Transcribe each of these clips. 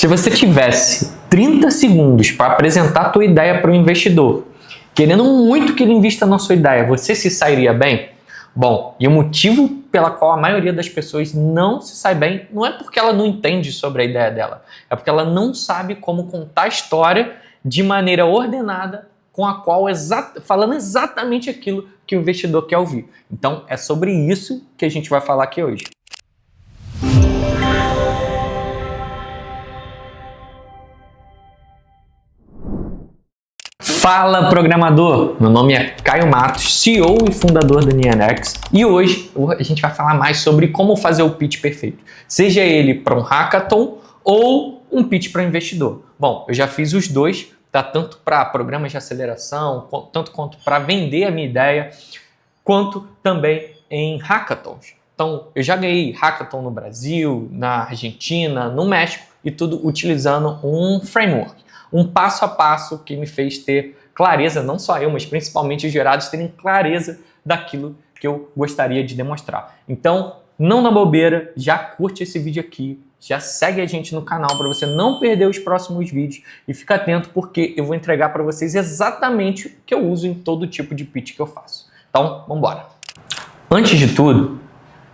Se você tivesse 30 segundos para apresentar a tua ideia para o investidor, querendo muito que ele invista na sua ideia, você se sairia bem? Bom, e o motivo pela qual a maioria das pessoas não se sai bem não é porque ela não entende sobre a ideia dela, é porque ela não sabe como contar a história de maneira ordenada, com a qual falando exatamente aquilo que o investidor quer ouvir. Então, é sobre isso que a gente vai falar aqui hoje. Fala, programador! Meu nome é Caio Matos, CEO e fundador da Nianex, e hoje a gente vai falar mais sobre como fazer o pitch perfeito, seja ele para um hackathon ou um pitch para investidor. Bom, eu já fiz os dois, tá? Tanto para programas de aceleração, tanto quanto para vender a minha ideia, quanto também em hackathons. Então, eu já ganhei hackathon no Brasil, na Argentina, no México, e tudo utilizando um framework. Um passo a passo que me fez ter clareza, não só eu, mas principalmente os jurados terem clareza daquilo que eu gostaria de demonstrar. Então, não na bobeira, já curte esse vídeo aqui, já segue a gente no canal para você não perder os próximos vídeos e fica atento porque eu vou entregar para vocês exatamente o que eu uso em todo tipo de pitch que eu faço. Então, vamos embora. Antes de tudo,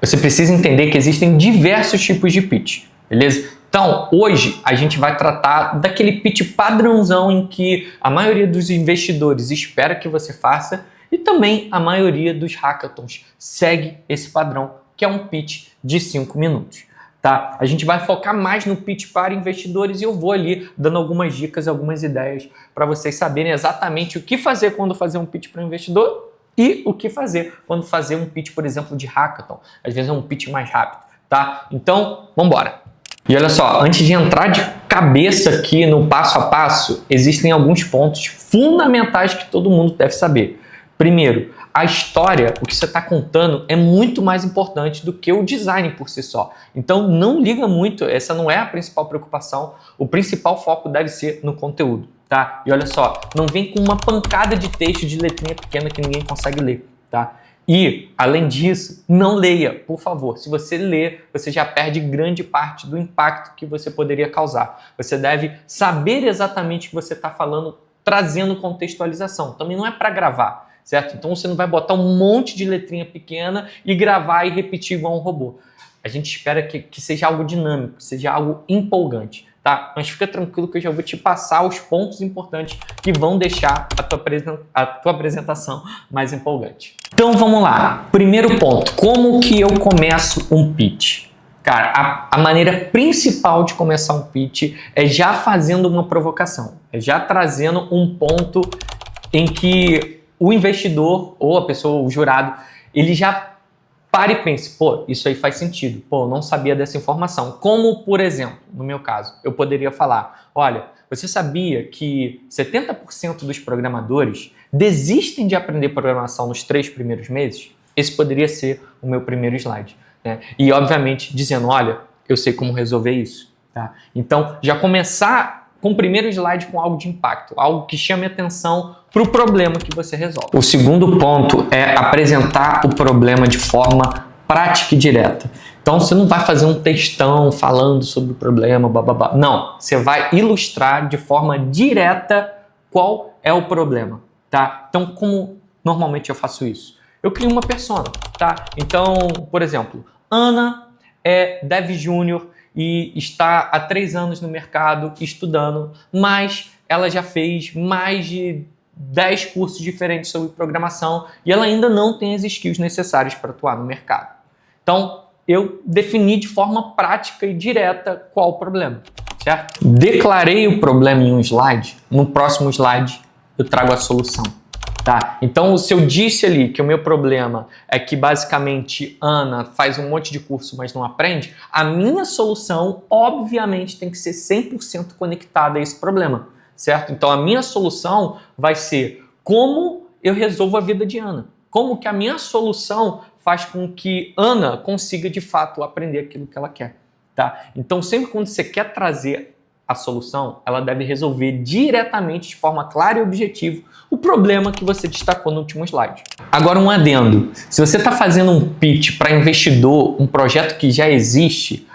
você precisa entender que existem diversos tipos de pitch, beleza? Então, hoje a gente vai tratar daquele pitch padrãozão em que a maioria dos investidores espera que você faça e também a maioria dos hackathons segue esse padrão, que é um pitch de 5 minutos. Tá? A gente vai focar mais no pitch para investidores e eu vou ali dando algumas dicas, algumas ideias para vocês saberem exatamente o que fazer quando fazer um pitch para investidor e o que fazer quando fazer um pitch, por exemplo, de hackathon. Às vezes é um pitch mais rápido, tá? Então, vamos embora. E olha só, antes de entrar de cabeça aqui no passo a passo, existem alguns pontos fundamentais que todo mundo deve saber. Primeiro, a história, o que você está contando, é muito mais importante do que o design por si só. Então não liga muito, essa não é a principal preocupação, o principal foco deve ser no conteúdo, tá? E olha só, não vem com uma pancada de texto de letrinha pequena que ninguém consegue ler, tá? E, além disso, não leia, por favor. Se você ler, você já perde grande parte do impacto que você poderia causar. Você deve saber exatamente o que você está falando, trazendo contextualização. Também não é para gravar, certo? Então você não vai botar um monte de letrinha pequena e gravar e repetir igual um robô. A gente espera que seja algo dinâmico, que seja algo empolgante, tá? Mas fica tranquilo que eu já vou te passar os pontos importantes que vão deixar a tua apresentação mais empolgante. Então vamos lá. Primeiro ponto, como que eu começo um pitch? Cara, a maneira principal de começar um pitch é já fazendo uma provocação, é já trazendo um ponto em que o investidor ou a pessoa, o jurado, ele já para e pense, pô, isso aí faz sentido, pô, eu não sabia dessa informação. Como, por exemplo, no meu caso, eu poderia falar, olha, você sabia que 70% dos programadores desistem de aprender programação nos 3 primeiros meses? Esse poderia ser o meu primeiro slide, né? E, obviamente, dizendo, olha, eu sei como resolver isso, tá? Então, já começar com o primeiro slide com algo de impacto, algo que chame atenção para o problema que você resolve. O segundo ponto é apresentar o problema de forma prática e direta. Então, você não vai fazer um textão falando sobre o problema, bababá. Não, você vai ilustrar de forma direta qual é o problema, tá? Então, como normalmente eu faço isso? Eu crio uma persona, tá? Então, por exemplo, Ana é dev júnior e está há 3 anos no mercado estudando, mas ela já fez mais de 10 cursos diferentes sobre programação e ela ainda não tem as skills necessárias para atuar no mercado. Então, eu defini de forma prática e direta qual o problema, certo? Declarei o problema em um slide, no próximo slide eu trago a solução. Tá? Então, se eu disse ali que o meu problema é que basicamente Ana faz um monte de curso, mas não aprende, a minha solução, obviamente, tem que ser 100% conectada a esse problema, certo? Então, a minha solução vai ser como eu resolvo a vida de Ana. Como que a minha solução faz com que Ana consiga, de fato, aprender aquilo que ela quer, tá? Então, sempre quando você quer trazer a solução, ela deve resolver diretamente, de forma clara e objetiva, o problema que você destacou no último slide. Agora um adendo. Se você está fazendo um pitch para investidor, um projeto que já existe,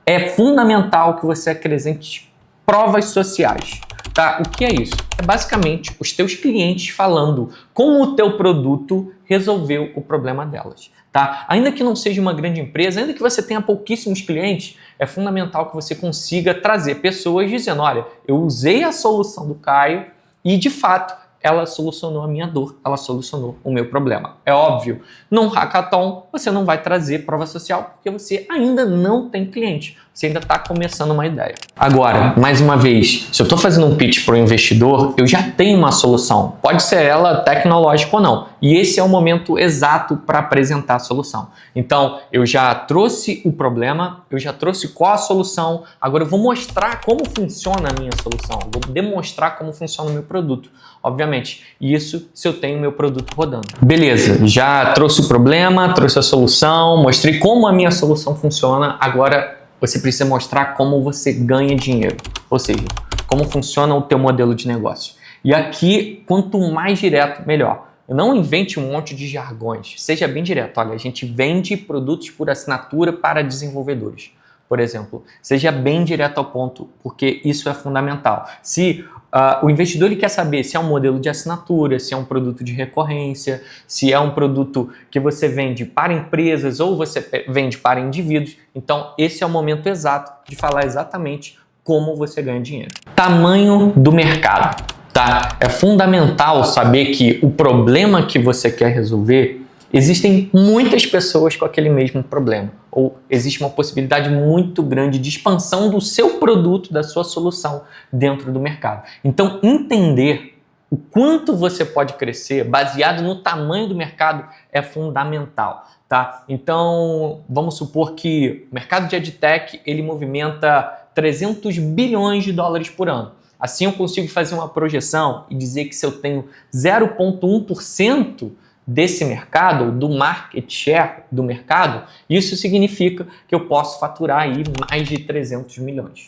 é fundamental que você acrescente provas sociais. Tá? O que é isso? É basicamente os teus clientes falando como o teu produto resolveu o problema delas. Tá? Ainda que não seja uma grande empresa, ainda que você tenha pouquíssimos clientes, é fundamental que você consiga trazer pessoas dizendo, olha, eu usei a solução do Caio e, de fato, ela solucionou a minha dor, ela solucionou o meu problema. É óbvio, num hackathon você não vai trazer prova social porque você ainda não tem cliente, você ainda está começando uma ideia. Agora, mais uma vez, se eu estou fazendo um pitch para o investidor, eu já tenho uma solução, pode ser ela tecnológica ou não, e esse é o momento exato para apresentar a solução. Então, eu já trouxe o problema, eu já trouxe qual a solução, agora eu vou mostrar como funciona a minha solução, vou demonstrar como funciona o meu produto. Obviamente, isso se eu tenho meu produto rodando. Beleza, já trouxe o problema, trouxe a solução, mostrei como a minha solução funciona, agora você precisa mostrar como você ganha dinheiro, ou seja, como funciona o teu modelo de negócio. E aqui, quanto mais direto, melhor. Não invente um monte de jargões, seja bem direto. Olha, a gente vende produtos por assinatura para desenvolvedores, por exemplo. Seja bem direto ao ponto, porque isso é fundamental. Se o investidor ele quer saber se é um modelo de assinatura, se é um produto de recorrência, se é um produto que você vende para empresas ou você vende para indivíduos. Então, esse é o momento exato de falar exatamente como você ganha dinheiro. Tamanho do mercado, tá? É fundamental saber que o problema que você quer resolver, existem muitas pessoas com aquele mesmo problema, ou existe uma possibilidade muito grande de expansão do seu produto, da sua solução dentro do mercado. Então, entender o quanto você pode crescer baseado no tamanho do mercado é fundamental, tá? Então, vamos supor que o mercado de EdTech, ele movimenta 300 bilhões de dólares por ano. Assim, eu consigo fazer uma projeção e dizer que se eu tenho 0,1% desse mercado, do market share do mercado, isso significa que eu posso faturar aí mais de 300 milhões.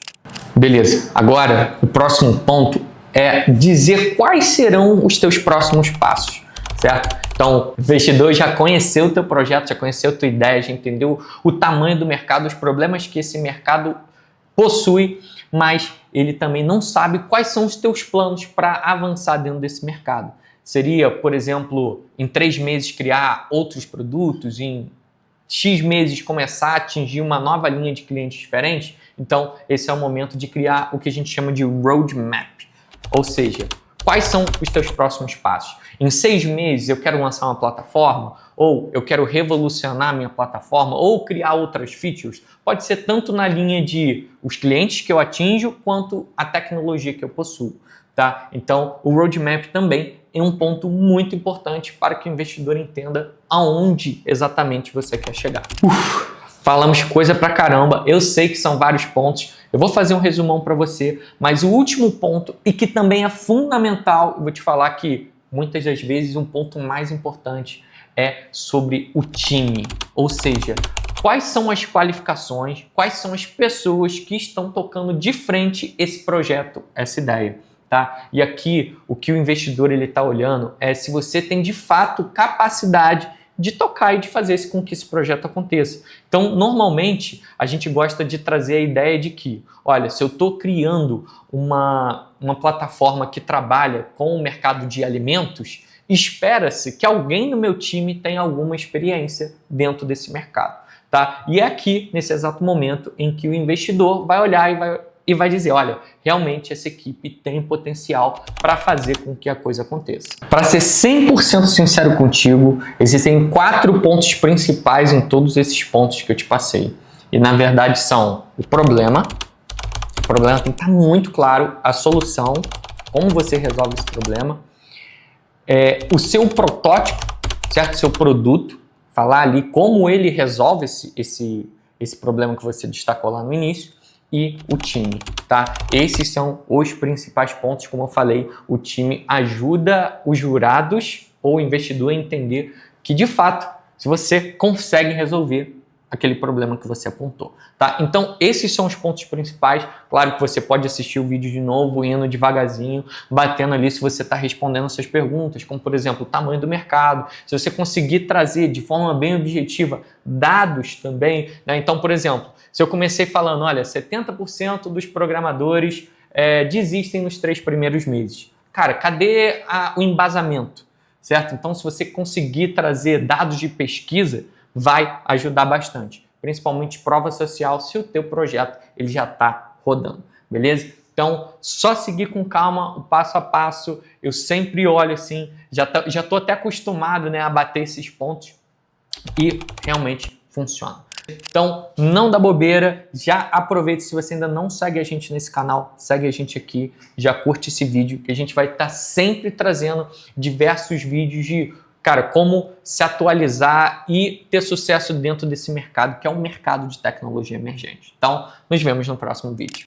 Beleza, agora o próximo ponto é dizer quais serão os teus próximos passos, certo? Então, o investidor já conheceu o teu projeto, já conheceu a tua ideia, já entendeu o tamanho do mercado, os problemas que esse mercado possui, mas ele também não sabe quais são os teus planos para avançar dentro desse mercado. Seria, por exemplo, em 3 meses criar outros produtos, em X meses começar a atingir uma nova linha de clientes diferentes? Então, esse é o momento de criar o que a gente chama de roadmap. Ou seja, quais são os teus próximos passos? Em 6 meses eu quero lançar uma plataforma, ou eu quero revolucionar a minha plataforma, ou criar outras features. Pode ser tanto na linha de os clientes que eu atinjo, quanto a tecnologia que eu possuo. Tá? Então, o roadmap também é um ponto muito importante para que o investidor entenda aonde exatamente você quer chegar. Falamos coisa pra caramba, eu sei que são vários pontos, eu vou fazer um resumão para você, mas o último ponto, e que também é fundamental, eu vou te falar que muitas das vezes um ponto mais importante é sobre o time, ou seja, quais são as qualificações, quais são as pessoas que estão tocando de frente esse projeto, essa ideia. Tá? E aqui o que o investidor está olhando é se você tem de fato capacidade de tocar e de fazer com que esse projeto aconteça. Então, normalmente, a gente gosta de trazer a ideia de que, olha, se eu estou criando uma plataforma que trabalha com o mercado de alimentos, espera-se que alguém no meu time tenha alguma experiência dentro desse mercado. Tá? E é aqui, nesse exato momento, em que o investidor vai olhar e vai dizer, olha, realmente essa equipe tem potencial para fazer com que a coisa aconteça. Para ser 100% sincero contigo, existem 4 pontos principais em todos esses pontos que eu te passei. E na verdade são o problema tem que estar muito claro, a solução, como você resolve esse problema, o seu protótipo, certo? Seu produto, falar ali como ele resolve esse problema que você destacou lá no início, e o time, tá? Esses são os principais pontos, como eu falei, o time ajuda os jurados ou o investidor a entender que, de fato, se você consegue resolver aquele problema que você apontou, tá? Então, esses são os pontos principais. Claro que você pode assistir o vídeo de novo, indo devagarzinho, batendo ali se você está respondendo essas perguntas, como, por exemplo, o tamanho do mercado, se você conseguir trazer de forma bem objetiva dados também, né? Então, por exemplo, se eu comecei falando, olha, 70% dos programadores desistem nos 3 primeiros meses. Cara, cadê o embasamento? Certo? Então, se você conseguir trazer dados de pesquisa, vai ajudar bastante. Principalmente prova social, se o teu projeto ele já está rodando. Beleza? Então, só seguir com calma, o passo a passo. Eu sempre olho assim, já estou até acostumado, né, a bater esses pontos e realmente funciona. Então, não dá bobeira, já aproveita. Se você ainda não segue a gente nesse canal, segue a gente aqui, já curte esse vídeo, que a gente vai estar sempre trazendo diversos vídeos de, cara, como se atualizar e ter sucesso dentro desse mercado, que é um mercado de tecnologia emergente. Então, nos vemos no próximo vídeo.